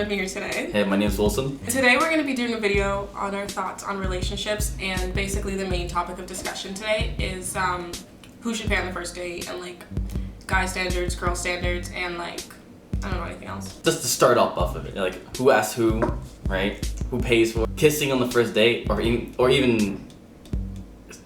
with me here today. Hey, my name's Wilson. Today we're going to be doing a video on our thoughts on relationships, and basically the main topic of discussion today is who should pay on the first date, and like guy standards, girl standards, and like I don't know anything else. Just to start off of it, like who asks who, right? Who pays for kissing on the first date, or even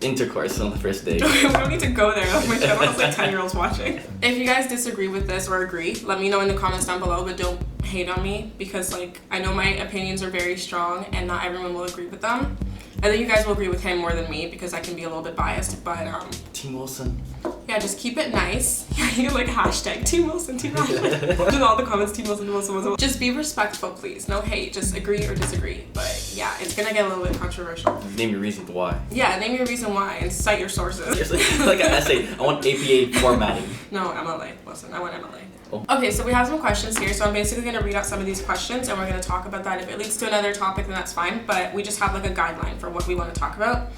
intercourse on the first date. We don't need to go there. My channel has like 10-year-olds watching. If you guys disagree with this or agree, let me know in the comments down below, but don't hate on me because like I know my opinions are very strong and not everyone will agree with them. I think you guys will agree with him more than me because I can be a little bit biased, but Team Wilson. yeah, just keep it nice. You like hashtag Team Wilson, Team Wilson. In all the comments, Team Wilson, Team Wilson, Wilson. Just be respectful, please. No hate, just agree or disagree. But yeah, it's gonna get a little bit controversial. Name your reasons why. Yeah, name your reason why and cite your sources. Seriously, like an essay. I want APA formatting. No, MLA. Listen, I want MLA. Oh. Okay, so we have some questions here, so I'm basically going to read out some of these questions and we're going to talk about that. If it leads to another topic, then that's fine, but we just have like a guideline for what we want to talk about.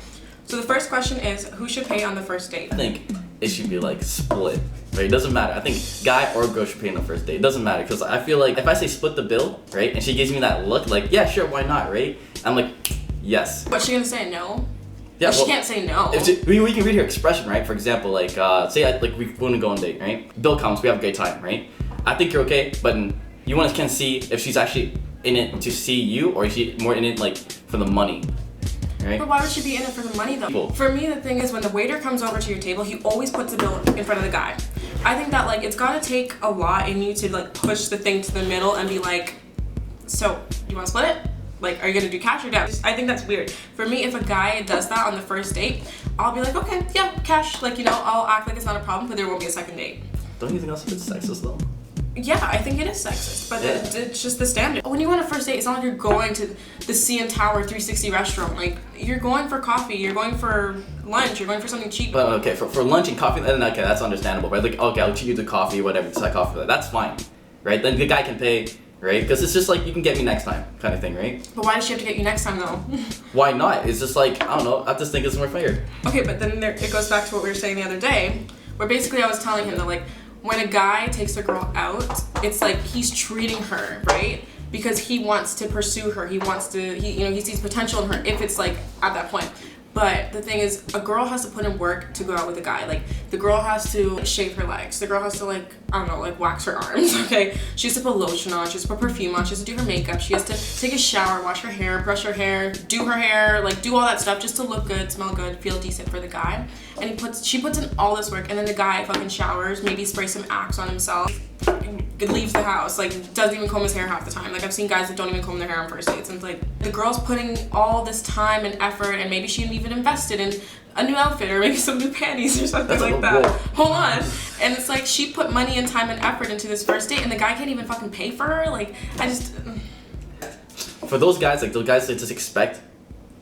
So the first question is, who should pay on the first date? I think it should be like split, right? It doesn't matter. I think guy or girl should pay on the first date. It doesn't matter, because I feel like if I say split the bill, right, and she gives me that look like, yeah, sure, why not, right? I'm like, yes. But she going to say no? Yeah, she can't say no. We can read her expression, right? For example, like, say we want to go on a date, right? Bill comes, we have a great time, right? I think you're okay, but you want to see if she's actually in it to see you, or is she more in it like for the money, right? But why would she be in it for the money though? People. For me, the thing is when the waiter comes over to your table, he always puts the bill in front of the guy. I think that like it's gotta take a lot in you to like push the thing to the middle and be like, so you want to split it? Like, are you gonna do cash or debt? I think that's weird. For me, if a guy does that on the first date, I'll be like, okay, yeah, cash. Like, you know, I'll act like it's not a problem, but there won't be a second date. Don't you think that's a bit sexist though? Yeah, I think it is sexist, but it's just the standard. When you go on a first date, it's not like you're going to the CN Tower 360 restaurant. Like, you're going for coffee, you're going for lunch, you're going for something cheap. But okay, for lunch and coffee, then okay, that's understandable, right? Like, okay, I'll treat you to coffee, whatever, decide coffee for that. That's fine, right? Then the guy can pay, right? Because it's just like, you can get me next time kind of thing, right? But why does she have to get you next time though? Why not? It's just like, I don't know, I just think it's more fair. Okay, but then it goes back to what we were saying the other day, where basically I was telling him that like, when a guy takes a girl out, it's like he's treating her, right? Because he wants to pursue her. He sees potential in her if it's like at that point. But the thing is, a girl has to put in work to go out with a guy. Like, the girl has to shave her legs. The girl has to, like, I don't know, like, wax her arms, okay? She has to put lotion on. She has to put perfume on. She has to do her makeup. She has to take a shower, wash her hair, brush her hair, do her hair, like, do all that stuff just to look good, smell good, feel decent for the guy. And she puts in all this work, and then the guy fucking showers, maybe sprays some Axe on himself, leaves the house, like doesn't even comb his hair half the time. Like I've seen guys that don't even comb their hair on first dates, and it's like the girl's putting all this time and effort, and maybe she even invested in a new outfit or maybe some new panties or something like that. Hold on. And it's like she put money and time and effort into this first date, and the guy can't even fucking pay for her. Like I just For those guys, like those guys that just expect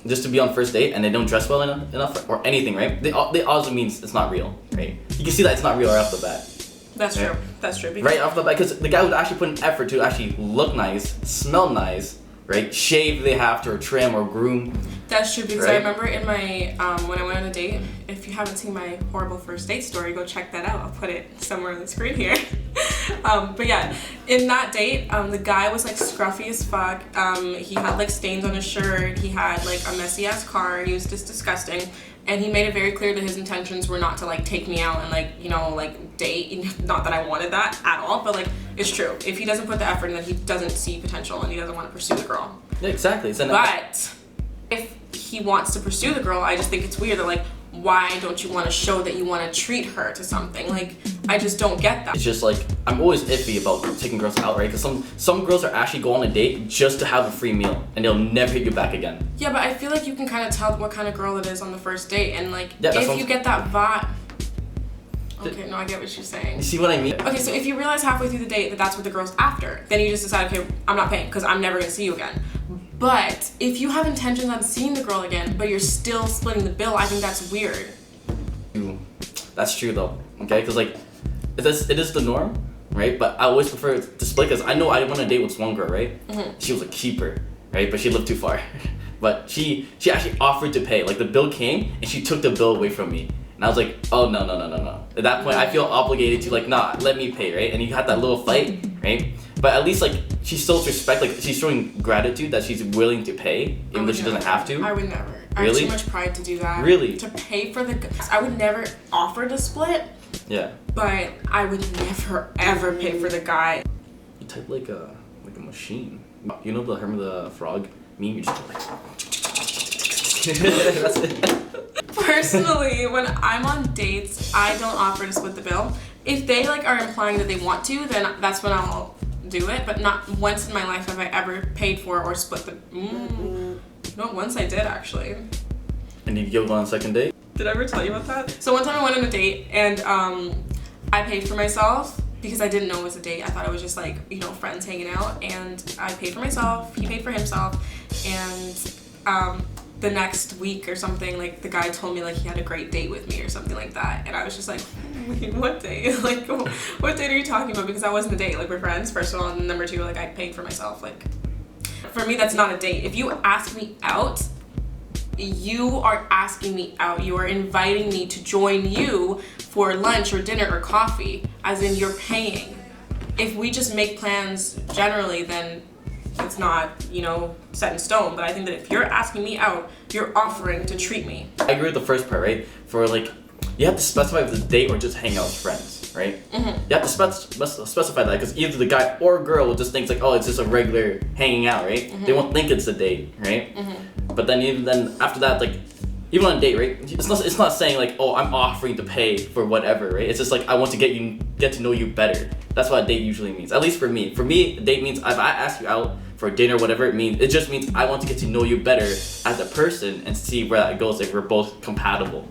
just to be on first date and they don't dress well enough or anything, right? They also means it's not real, right? You can see that it's not real right off the bat. That's true. That's true. Right off the bat, because the guy would actually put an effort to actually look nice, smell nice, right? Shave if they have to, or trim, or groom. That's true, because right? I remember in my, when I went on a date, if you haven't seen my horrible first date story, go check that out. I'll put it somewhere on the screen here. But yeah, in that date, the guy was like scruffy as fuck. He had like stains on his shirt. He had like a messy ass car. He was just disgusting. And he made it very clear that his intentions were not to like take me out and like, you know, like date. Not that I wanted that at all, but like it's true. If he doesn't put the effort in, then he doesn't see potential and he doesn't want to pursue the girl. Yeah, exactly. But if he wants to pursue the girl, I just think it's weird that like, why don't you want to show that you want to treat her to something? Like, I just don't get that. It's just like, I'm always iffy about taking girls out, right? Because some girls are actually go on a date just to have a free meal and they'll never hit you back again. Yeah, but I feel like you can kind of tell what kind of girl it is on the first date, and like, yeah, if you get that vibe. Okay, no, I get what you're saying. You see what I mean? Okay, so if you realize halfway through the date that that's what the girl's after, then you just decide, okay, I'm not paying because I'm never gonna see you again. But if you have intentions on seeing the girl again, but you're still splitting the bill, I think that's weird. That's true though, okay? Because like, it is the norm, right? But I always prefer to split because I know I went on a date with one girl, right? Mm-hmm. She was a keeper, right? But she lived too far. But she actually offered to pay. Like the bill came and she took the bill away from me. And I was like, oh no. At that point, I feel obligated to like, nah, let me pay, right? And you had that little fight, right? But at least like she still respect, like she's showing gratitude that she's willing to pay, even though she doesn't have to. I would never. I Really? have too much pride to do that. Really? To pay for the. I would never offer to split, Yeah. but I would never ever pay for the guy. You type like a machine. You know the Hermit the Frog meme? You just like. That's it. Personally, when I'm on dates, I don't offer to split the bill. If they like are implying that they want to, then that's when I'll do it. But not once in my life have I ever paid for or split the. No, once I did actually. And did you give on a second date? Did I ever tell you about that? So one time I went on a date and I paid for myself because I didn't know it was a date. I thought it was just like, you know, friends hanging out, and I paid for myself, he paid for himself, and the next week or something, like the guy told me like he had a great date with me or something like that, and I was just like, wait, what date? Like, what date are you talking about? Because that wasn't a date. Like, we're friends, first of all, and number two, like I paid for myself. Like, for me, that's not a date. If you ask me out, you are asking me out. You are inviting me to join you for lunch or dinner or coffee, as in you're paying. If we just make plans generally, then it's not, you know, set in stone. But I think that if you're asking me out, you're offering to treat me. I agree with the first part, right? For like, you have to specify if it's a date or just hang out with friends, right? You have to specify that, because either the guy or girl will just think like, oh, it's just a regular hanging out, right? They won't think it's a date, right? But then even then after that, like, even on a date, right? It's not saying like, oh, I'm offering to pay for whatever, right? It's just like, I want to get to know you better. That's what a date usually means. At least for me. For me, a date means if I ask you out for dinner, whatever it means, it just means I want to get to know you better as a person and see where that goes if we're both compatible.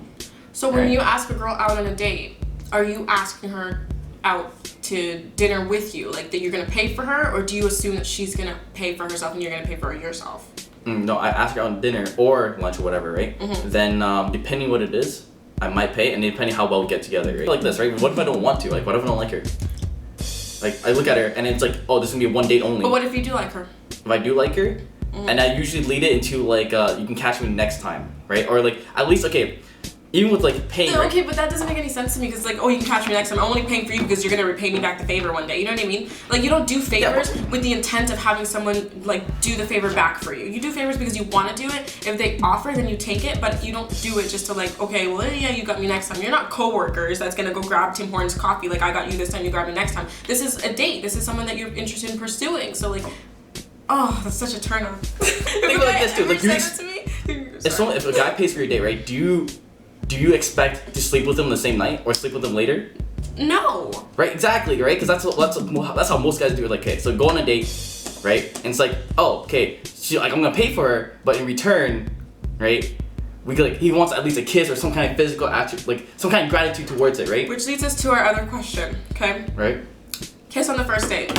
So when you ask a girl out on a date, are you asking her out to dinner with you, like that you're gonna pay for her, or do you assume that she's gonna pay for herself and you're gonna pay for yourself? No, I ask her out on dinner or lunch or whatever, right? Then depending what it is, I might pay, and depending how well we get together, right? Like this, right? What if I don't want to? Like, what if I don't like her? Like, I look at her and it's like, oh, this is gonna be a one date only. But what if you do like her? If I do like her, and I usually lead it into like, you can catch me next time, right? Or like, at least, okay, even with like paying. Yeah, okay, but that doesn't make any sense to me, because like, oh, you can catch me next time. I'm only paying for you because you're gonna repay me back the favor one day. You know what I mean? Like, you don't do favors with the intent of having someone like do the favor back for you. You do favors because you want to do it. If they offer, then you take it, but you don't do it just to like, okay, well, yeah, you got me next time. You're not coworkers that's gonna go grab Tim Hortons coffee. Like, I got you this time, you grab me next time. This is a date. This is someone that you're interested in pursuing. So like, oh, that's such a turn on. Think about this, dude. Like, if a guy pays for your date, right? Do you expect to sleep with him the same night or sleep with him later? No. Right, exactly, right? Because that's how most guys do it. Like, okay, so go on a date, right? And it's like, oh, okay, I'm gonna pay for her, but in return, right? He wants at least a kiss or some kind of physical attribute, like some kind of gratitude towards it, right? Which leads us to our other question, okay? Right. Kiss on the first date.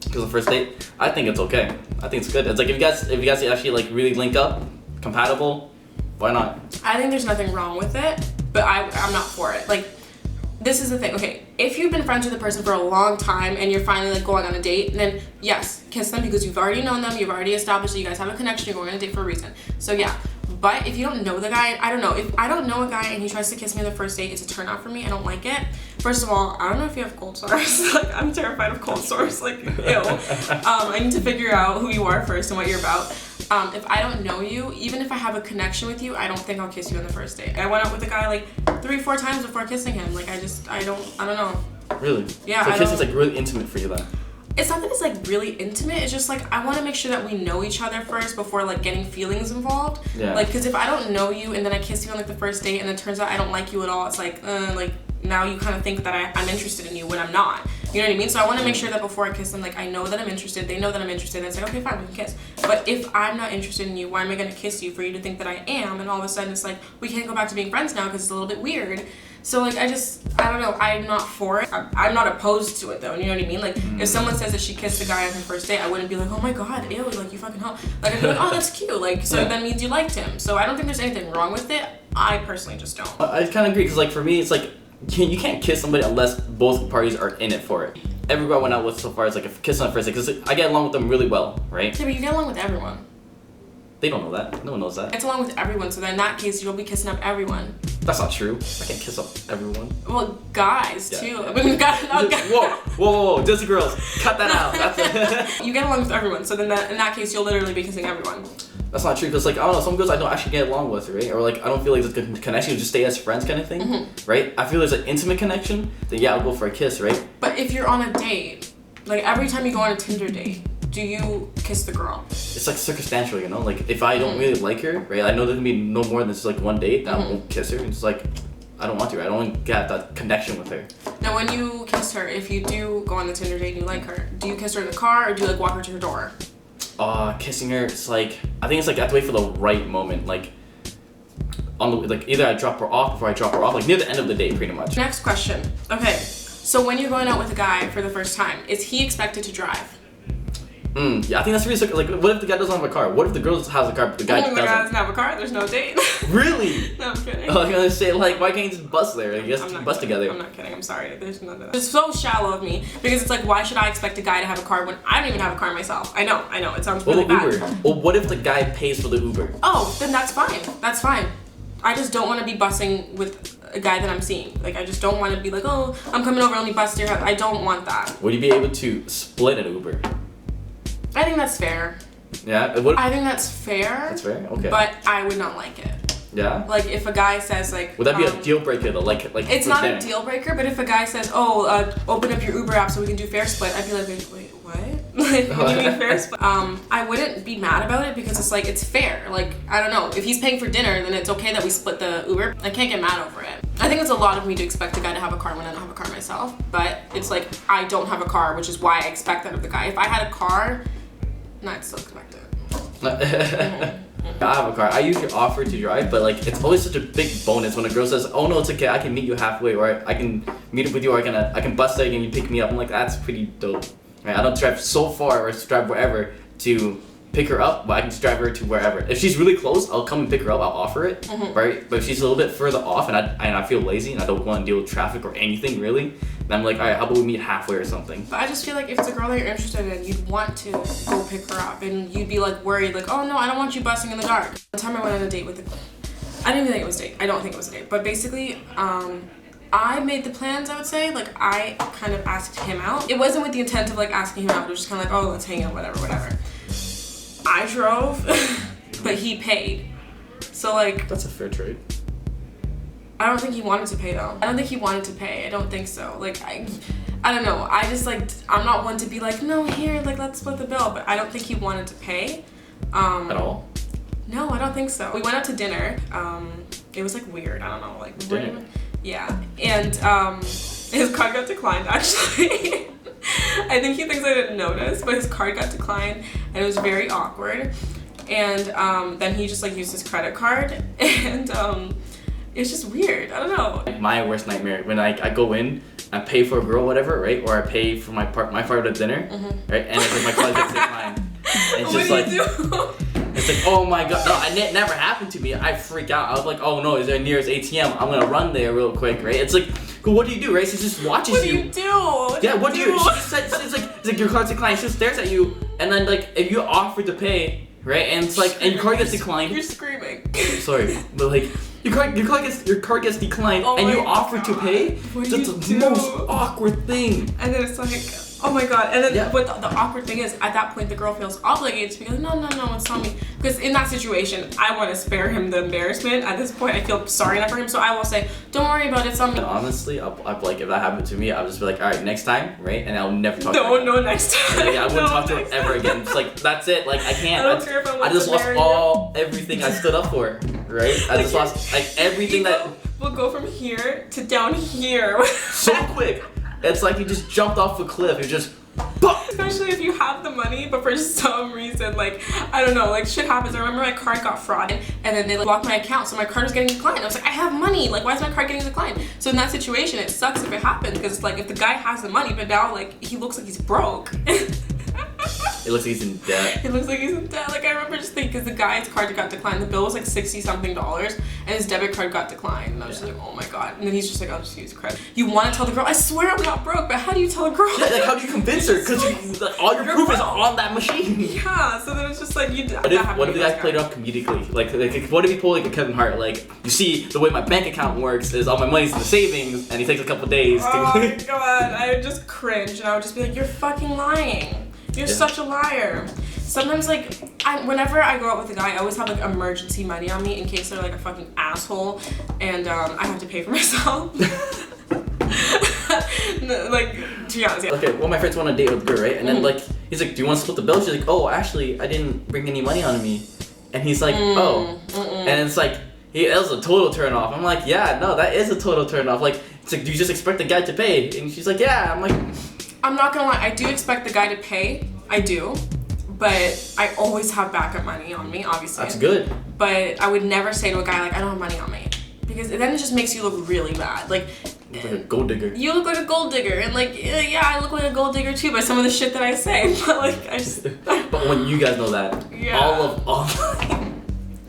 Because the first date, I think it's okay. I think it's good. It's like if you guys actually like really link up, compatible, why not? I think there's nothing wrong with it, but I'm not for it. Like, this is the thing, okay, if you've been friends with a person for a long time and you're finally like going on a date, then yes, kiss them because you've already known them, you've already established that you guys have a connection, you're going on a date for a reason. So yeah, but if you don't know the guy, I don't know. If I don't know a guy and he tries to kiss me on the first date, it's a turn off for me. I don't like it. First of all, I don't know if you have cold sores. Like, I'm terrified of cold sores. Like, ew. I need to figure out who you are first and what you're about. If I don't know you, even if I have a connection with you, I don't think I'll kiss you on the first date. I went out with a guy like 3-4 times before kissing him. Like, I don't know. Really? Yeah. So kissing's like really intimate for you then? It's not that it's like really intimate. It's just like I want to make sure that we know each other first before like getting feelings involved. Yeah. Like, because if I don't know you and then I kiss you on like the first date and it turns out I don't like you at all, it's like now you kind of think that I'm interested in you when I'm not. You know what I mean? So I want to make sure that before I kiss them, like, I know that I'm interested, they know that I'm interested, and it's like, okay, fine, we can kiss. But if I'm not interested in you, why am I going to kiss you for you to think that I am? And all of a sudden it's like, we can't go back to being friends now because it's a little bit weird. So like, I don't know, I'm not for it. I'm not opposed to it though, you know what I mean? Like, if someone says that she kissed a guy on her first date, I wouldn't be like, oh my god, ew, like, you fucking hell. Like, I'd be like, oh, that's cute, like, so that means you liked him. So I don't think there's anything wrong with it. I personally just don't. I kind of agree, because like for me, it's like, you can't kiss somebody unless both parties are in it for it. Everybody I went out with so far is like a kiss on the first date, because I get along with them really well, right? Yeah, but you get along with everyone. They don't know that. No one knows that. It's along with everyone, so then in that case, you'll be kissing up everyone. That's not true. I can't kiss up everyone. Well, guys Yeah. too. I mean, guys. Whoa, Disney girls, cut that out. That's You get along with everyone, so then in that case, you'll literally be kissing everyone. That's not true, because like I don't know, some girls I don't actually get along with, right? Or like I don't feel like there's a good connection, just stay as friends kind of thing, right? I feel there's an intimate connection, then yeah, I'll go for a kiss, right? But if you're on a date, like every time you go on a Tinder date, do you kiss the girl? It's like circumstantial, you know? Like if I don't really like her, right? I know there can be no more than just like one date, then I won't kiss her. It's like I don't want to. I don't want to get that connection with her. Now, when you kiss her, if you do go on the Tinder date and you like her, do you kiss her in the car or do you like walk her to her door? Kissing her, it's like I think it's like I have to wait for the right moment, like on the like either I drop her off before I drop her off, like near the end of the day, pretty much. Next question. Okay, so when you're going out with a guy for the first time, is he expected to drive? Yeah, I think that's really like. What if the guy doesn't have a car? What if the girl has a car but the guy The doesn't? guy doesn't have a car. There's no date. Really? No, I'm kidding. I was gonna say like, why can't you just bus there? I guess I'm not bus kidding. together. I'm not kidding. I'm sorry. There's none of that. It's so shallow of me because it's like, why should I expect a guy to have a car when I don't even have a car myself? I know. It sounds really bad. Uber? Well, what if the guy pays for the Uber? Oh, then that's fine. That's fine. I just don't want to be busing with a guy that I'm seeing. Like, I just don't want to be like, oh, I'm coming over, let me bus to your house. I don't want that. Would you be able to split an Uber? I think that's fair. Yeah. I think that's fair. That's fair. Okay. But I would not like it. Yeah. Like if a guy says like. Would that be a deal breaker though? Like. It's not a deal breaker, but if a guy says, oh, open up your Uber app so we can do fare split, I'd be like, wait, what? Like, what do you mean fare split? I wouldn't be mad about it because it's like it's fair. Like I don't know, if he's paying for dinner, then it's okay that we split the Uber. I can't get mad over it. I think it's a lot of me to expect a guy to have a car when I don't have a car myself. But it's like I don't have a car, which is why I expect that of the guy. If I had a car. No, I'd still expect it. I have a car. I usually offer to drive, but like it's always such a big bonus when a girl says, "Oh no, it's okay. I can meet you halfway, or I can meet up with you, or I can bus there and you pick me up." I'm like, that's pretty dope. Right? I don't drive so far or drive wherever to pick her up, but I can just drive her to wherever. If she's really close, I'll come and pick her up. I'll offer it, right? But if she's a little bit further off and I feel lazy and I don't want to deal with traffic or anything really, then I'm like, all right, how about we meet halfway or something? But I just feel like if it's a girl that you're interested in, you'd want to go pick her up and you'd be like worried, like, oh no, I don't want you busing in the dark. The time I went on a date with I didn't even think it was a date. I don't think it was a date. But basically, I made the plans, I would say. Like, I kind of asked him out. It wasn't with the intent of like asking him out. It was just kind of like, oh, let's hang out, whatever. I drove, but he paid. So like. That's a fair trade. I don't think he wanted to pay though. I don't think he wanted to pay. I don't think so. Like I don't know. I just like I'm not one to be like, no, here, like let's split the bill. But I don't think he wanted to pay. At all? No, I don't think so. We went out to dinner. It was like weird. I don't know. Like dinner. Yeah, and his card got declined actually. I think he thinks I didn't notice, but his card got declined, and it was very awkward. And then he just like used his credit card, and it's just weird. I don't know. My worst nightmare when I go in, I pay for a girl, whatever, right? Or I pay for my part of the dinner, right? And it's like my card gets declined. It's just like, it's like, oh my god, no, it never happened to me. I freak out. I was like, oh no, is there a nearest ATM? I'm gonna run there real quick, right? It's like, what do you do, right? She just watches you. What do you do? Yeah, what do you? She just said, it's like your card's declined. She just stares at you, and then like if you offer to pay, right? And it's like, and your card gets declined. You're screaming. Sorry, but like. Your card gets declined, and you offer to pay. That's the most awkward thing. And then it's like, oh my god. And then what the awkward thing is, at that point, the girl feels obligated to be like, no, it's not me. Because in that situation, I want to spare him the embarrassment. At this point, I feel sorry enough for him, so I will say, don't worry about it, it's on me. And honestly, I'd like if that happened to me, I'll just be like, all right, next time, right? And I'll never talk to her. No, next time. I wouldn't talk to her ever again. It's like that's it. Like I can't. I don't care if I just lost everything I stood up for, right? I just lost like everything that. We'll go from here to down here. So quick. It's like you just jumped off a cliff. You just. Especially if you have the money, but for some reason, like, I don't know, like shit happens. I remember my card got frauded and then they like blocked my account, so my card was getting declined. I was like, I have money, like why is my card getting declined? So in that situation, it sucks if it happens because it's like if the guy has the money, but now like he looks like he's broke. It looks like he's in debt. It looks like he's in debt. Like I remember just thinking, because the guy's card got declined. The bill was like $60-something, and his debit card got declined. And I was just like, oh my god. And then he's just like, I'll just use credit. You want to tell the girl? I swear I'm not broke, but how do you tell a girl? Yeah, like how do you convince her? Because like, all your proof is on that machine. Yeah. So then it's just like you. What if the guy played it off comedically? Like what if he pulled like a Kevin Hart? Like you see, the way my bank account works is all my money's in the savings, and he takes a couple days. Oh my god. I would just cringe, and I would just be like, you're fucking lying. You're such a liar. Sometimes, like, whenever I go out with a guy, I always have, like, emergency money on me in case they're, like, a fucking asshole and I have to pay for myself. Like, to be honest, yeah. Okay, well, my friends went on a date with a girl, right? And then, like, he's like, do you want to split the bill? She's like, oh, actually, I didn't bring any money on me. And he's like, oh. And it's like, that was a total turn off. I'm like, yeah, no, that is a total turn off. Like, it's like, do you just expect the guy to pay? And she's like, yeah. I'm like... I'm not gonna lie, I do expect the guy to pay. I do. But I always have backup money on me, obviously. That's good. But I would never say to a guy, like, I don't have money on me. Because then it just makes you look really bad. Like, you look like a gold digger. You look like a gold digger. And, like, yeah, I look like a gold digger too by some of the shit that I say. But, like, I just... But when you guys know that, yeah. all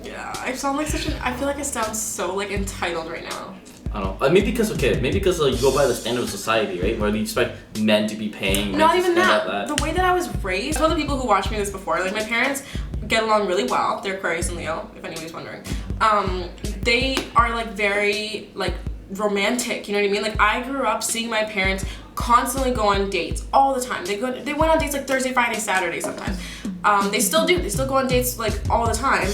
Yeah, I sound like such an... I feel like I sound so, like, entitled right now. I don't know. Maybe because like, you go by the standard of society, right? Where you expect men to be paying. Not even that. The way that I was raised. Some of the people who watched me this before, like my parents get along really well. They're Aquarius and Leo, if anybody's wondering. They are like very like romantic. You know what I mean? Like I grew up seeing my parents constantly go on dates all the time. They went on dates like Thursday, Friday, Saturday sometimes. They still do. They still go on dates like all the time.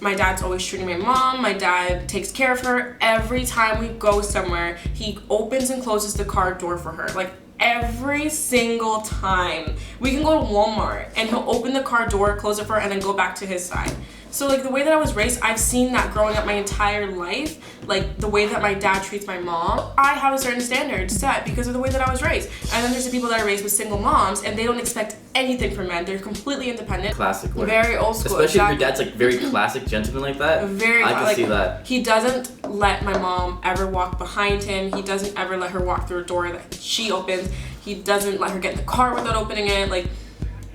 My dad's always treating my mom. My dad takes care of her. Every time we go somewhere, he opens and closes the car door for her. Like every single time. We can go to Walmart and he'll open the car door, close it for her, and then go back to his side. So like the way that I was raised, I've seen that growing up my entire life. Like the way that my dad treats my mom, I have a certain standard set because of the way that I was raised. And then there's the people that are raised with single moms and they don't expect anything from men. They're completely independent. Classic way. Very old school. Especially if your dad's like very classic gentleman like that. I can see that. He doesn't let my mom ever walk behind him. He doesn't ever let her walk through a door that she opens. He doesn't let her get in the car without opening it. Like,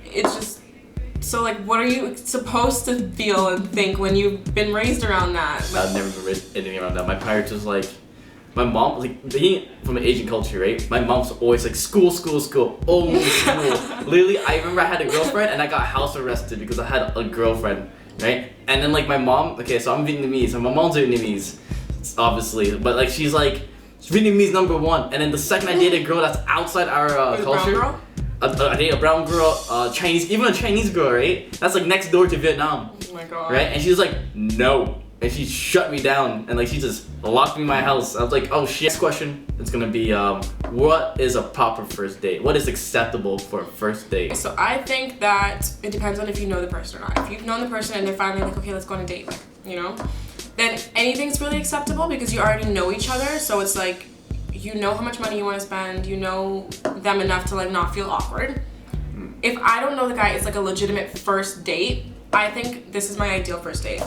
it's just... So, like, what are you supposed to feel and think when you've been raised around that? Like, I've never been raised anything around that. My parents was like, my mom, like, being from an Asian culture, right? My mom's always like, school, only school. Literally, I remember I had a girlfriend and I got house arrested because I had a girlfriend, right? And then, like, my mom, okay, so I'm Vietnamese, and my mom's Vietnamese, obviously, but, like, she's like, Vietnamese #1. And then the second I date a girl that's outside our culture, brown girl? I date a brown girl, Chinese, even a Chinese girl, right? That's like next door to Vietnam. Oh my god. Right? And she was like, no. And she shut me down and like she just locked me in my house. I was like, oh shit. Next question is gonna be, what is a proper first date? What is acceptable for a first date? So I think that it depends on if you know the person or not. If you've known the person and they're finally like, okay, let's go on a date, like, you know? Then anything's really acceptable because you already know each other. So it's like, you know how much money you want to spend, you know them enough to like not feel awkward. If I don't know the guy, it's like a legitimate first date. I think this is my ideal first date.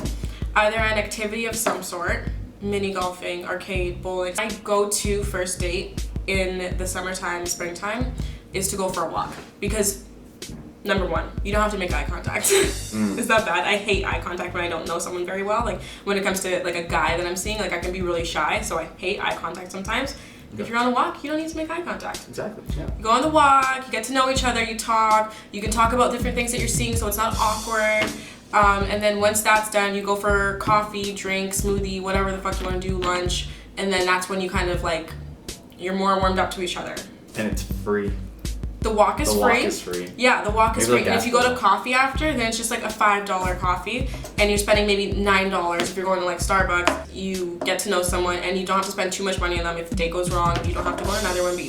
Either an activity of some sort, mini golfing, arcade, bowling. My go-to first date in the summertime, springtime is to go for a walk because number one, you don't have to make eye contact. It's not bad. I hate eye contact when I don't know someone very well. Like when it comes to like a guy that I'm seeing, like I can be really shy, so I hate eye contact sometimes. If you're on a walk, you don't need to make eye contact. Exactly, yeah. You go on the walk, you get to know each other, you talk, you can talk about different things that you're seeing so it's not awkward. And then once that's done, you go for coffee, drink, smoothie, whatever the fuck you want to do, lunch. And then that's when you kind of like, you're more warmed up to each other. And it's free. The walk is free. The walk is free. Yeah, the walk is free. Like and if you go to coffee after, then it's just like a $5 coffee, and you're spending maybe $9. If you're going to like Starbucks, you get to know someone, and you don't have to spend too much money on them. If the date goes wrong, you don't have to go to another one, but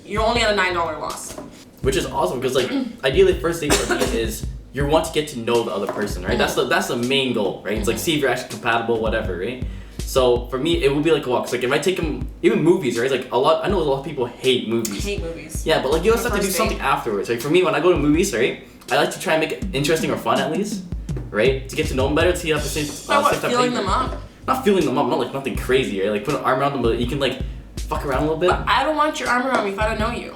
you're only at a $9 loss. Which is awesome because like ideally first date for me is you want to get to know the other person, right? That's the main goal, right? It's like see if you're actually compatible, whatever, right? So for me, it would be like a walk. So like if I take them, even movies, right? Like I know a lot of people hate movies. Hate movies. Yeah, but like you also have to do something afterwards. Like for me, when I go to movies, right? I like to try and make it interesting or fun at least, right? To get to know them better, to have the same. Feeling them up. Not feeling them up, not like nothing crazy, right? Like put an arm around them, but you can like fuck around a little bit. But I don't want your arm around me if I don't know you.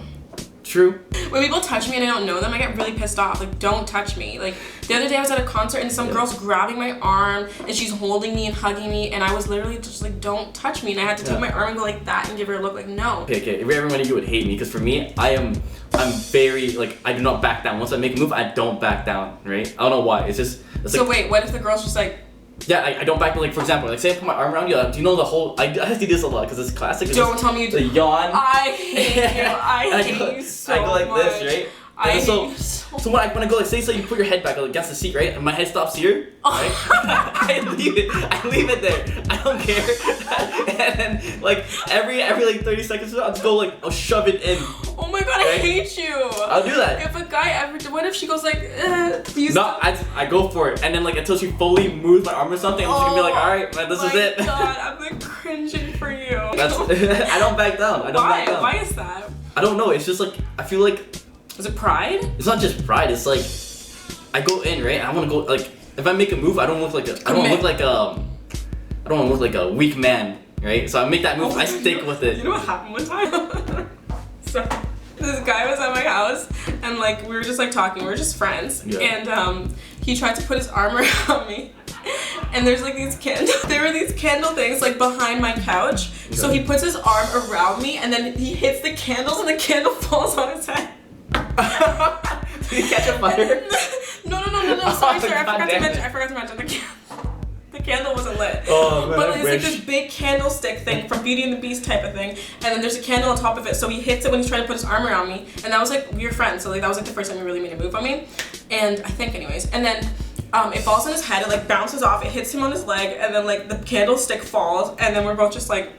True. when people touch me and I don't know them, I get really pissed off. Like, don't touch me. Like, the other day I was at a concert and some girl's grabbing my arm and she's holding me and hugging me, and I was literally just like, don't touch me. And I had to take my arm and go like that and give her a look like, no. Okay. If everyone of you would hate me, because for me, I'm very, like, I do not back down. Once I make a move, I don't back down, right? I don't know why. It's so like, wait, what if the girl's just like... Yeah, I don't back down. Like, for example, like, say I put my arm around you, do you know the whole... I have to do this a lot, because it's classic. Don't tell me you do. The yawn. I hate you. I hate you so much. I go like this, right? I hate so, you so so when I go like, say you put your head back against the seat, right? And my head stops here, right? I leave it there. I don't care. And then like every like 30 seconds, I'll just go like, I'll shove it in. Oh my god, right? I hate you. I'll do that. If a guy ever, what if she goes like, No, I go for it, and then like until she fully moves my arm or something, I'm just gonna be like, all right, man, this is it. Oh my god, I'm like cringing for you. That's I don't back down. I don't back down. Why is that? I don't know. It's just like I feel like. Is it pride? It's not just pride. It's like I go in, right? I want to go like if I make a move, I don't look like I don't want to look like a weak man, right? So I make that move. I stick with it. You know what happened one time? So this guy was at my house and like we were just like talking. We were just friends, and he tried to put his arm around me. And there's like these there were these candle things like behind my couch. Okay. So he puts his arm around me and then he hits the candles and the candle falls on his head. Did he catch a fire? No. Sorry, I forgot to mention the candle wasn't lit. Oh man, but it's like this big candlestick thing from Beauty and the Beast type of thing, and then there's a candle on top of it. So he hits it when he's trying to put his arm around me, and that was like, we were friends, so like that was like the first time he really made a move on me, and I think anyways, and then it falls on his head, it like bounces off, it hits him on his leg, and then like the candlestick falls, and then we're both just like,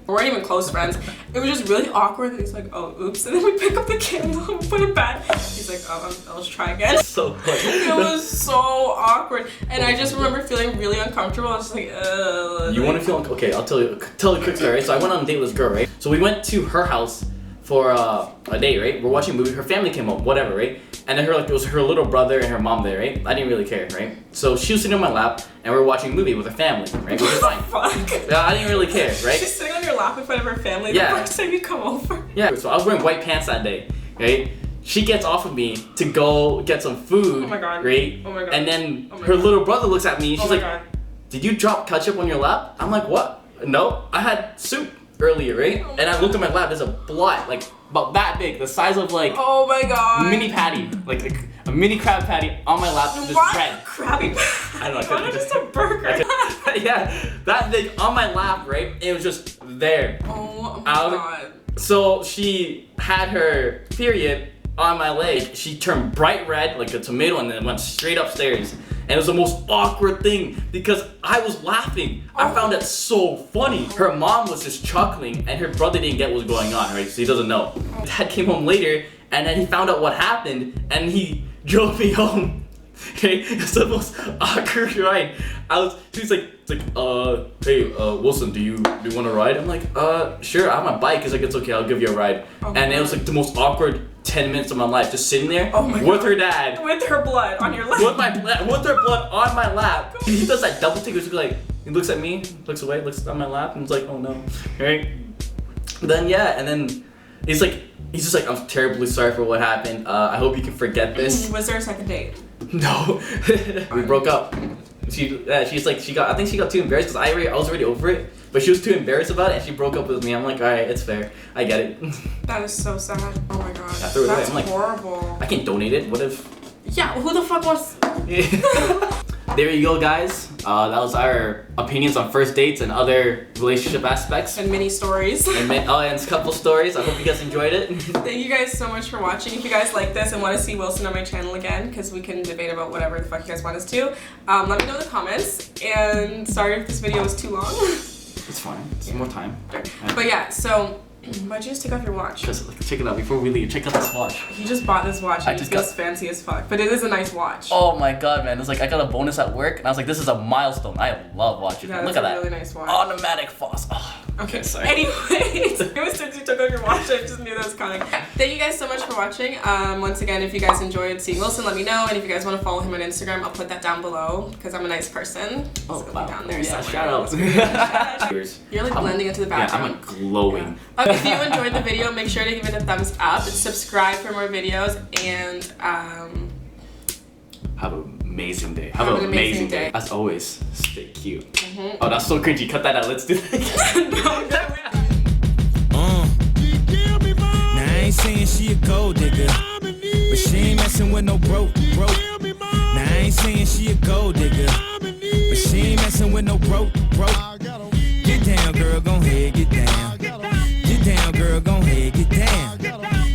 we weren't even close friends. It was just really awkward that he's like, oh, oops. And then we pick up the candle and put it back. He's like, oh, I'll just try again. So funny. It was so awkward. And I just remember feeling really uncomfortable. I was just like, You want to feel uncomfortable? Okay, I'll tell you a quick story, right? So I went on a date with this girl, right? So we went to her house for a date, right? We're watching a movie. Her family came home, whatever, right? And then it was her little brother and her mom there, right? I didn't really care, right? So she was sitting on my lap, and we were watching a movie with her family, right? Which is fine. Fuck. Yeah, I didn't really care, right? She's sitting on your lap in front of her family the first time you come over. Yeah, so I was wearing white pants that day, right? She gets off of me to go get some food, oh my god. right? Oh my god. And then her little brother looks at me, and she's like, god. Did you drop ketchup on your lap? I'm like, what? No, I had soup earlier, right? And I looked at my lap, there's a blot, like, about that big, the size of like oh my god, mini patty, like a mini crab patty on my lap, just red. Krabby Patty? I don't know. Why not just a burger? Yeah, that big on my lap, right? It was just there. Oh my god. So she had her period on my leg. She turned bright red like a tomato and then went straight upstairs. And it was the most awkward thing because I was laughing. I found it so funny. Her mom was just chuckling and her brother didn't get what was going on, right? So he doesn't know. Dad came home later and then he found out what happened and he drove me home. Okay, it's the most awkward ride. She's like, hey, Wilson, do you want to ride? I'm like, sure, I have my bike. He's like, it's okay, I'll give you a ride. Oh, and it was like the most awkward 10 minutes of my life, just sitting there with her dad. With her blood on your lap. With her blood on my lap. He does that double take, like, he looks at me, looks away, looks on my lap, and he's like, oh no, right? Then yeah, and then he's just like, I'm terribly sorry for what happened. I hope you can forget this. Was there a second date? No, we broke up. I think she got too embarrassed because I was already over it, but she was too embarrassed about it and she broke up with me. I'm like, all right, it's fair. I get it. That is so sad. Oh my god. I threw it away. I'm like, horrible. I can't donate it. What if? Yeah, who the fuck wants? There you go, guys. That was our opinions on first dates and other relationship aspects. And mini stories. And a couple stories. I hope you guys enjoyed it. Thank you guys so much for watching. If you guys like this and want to see Wilson on my channel again, because we can debate about whatever the fuck you guys want us to, let me know in the comments. And sorry if this video was too long. It's fine. Some more time. But yeah, so why'd you just take off your watch? Just check it out before we leave. Check out this watch. He just bought this watch and it feels fancy as fuck. But it is a nice watch. Oh my god, man. It's like I got a bonus at work and I was like, this is a milestone. I love watches. Yeah, look at that. Really nice watch. Automatic faucet. Oh. Okay, sorry. Anyways, it was since you took off your watch, I just knew that was coming. Thank you guys so much for watching. Once again, if you guys enjoyed seeing Wilson, let me know. And if you guys want to follow him on Instagram, I'll put that down below because I'm a nice person. Oh, so wow. Down there yeah, somewhere. shout out. You're like blending into the background. Yeah, I'm glowing. Yeah. Okay. If you enjoyed the video, make sure to give it a thumbs up, subscribe for more videos, and have an amazing day. Have an amazing day. As always, stay cute. Mm-hmm. Oh, that's so cringy. Cut that out. Let's do that again. Now I ain't saying she a gold digger, but she ain't messing with no broke. Now I ain't saying she a gold digger, but she ain't messing with no broke. Get down, girl, gon' head, get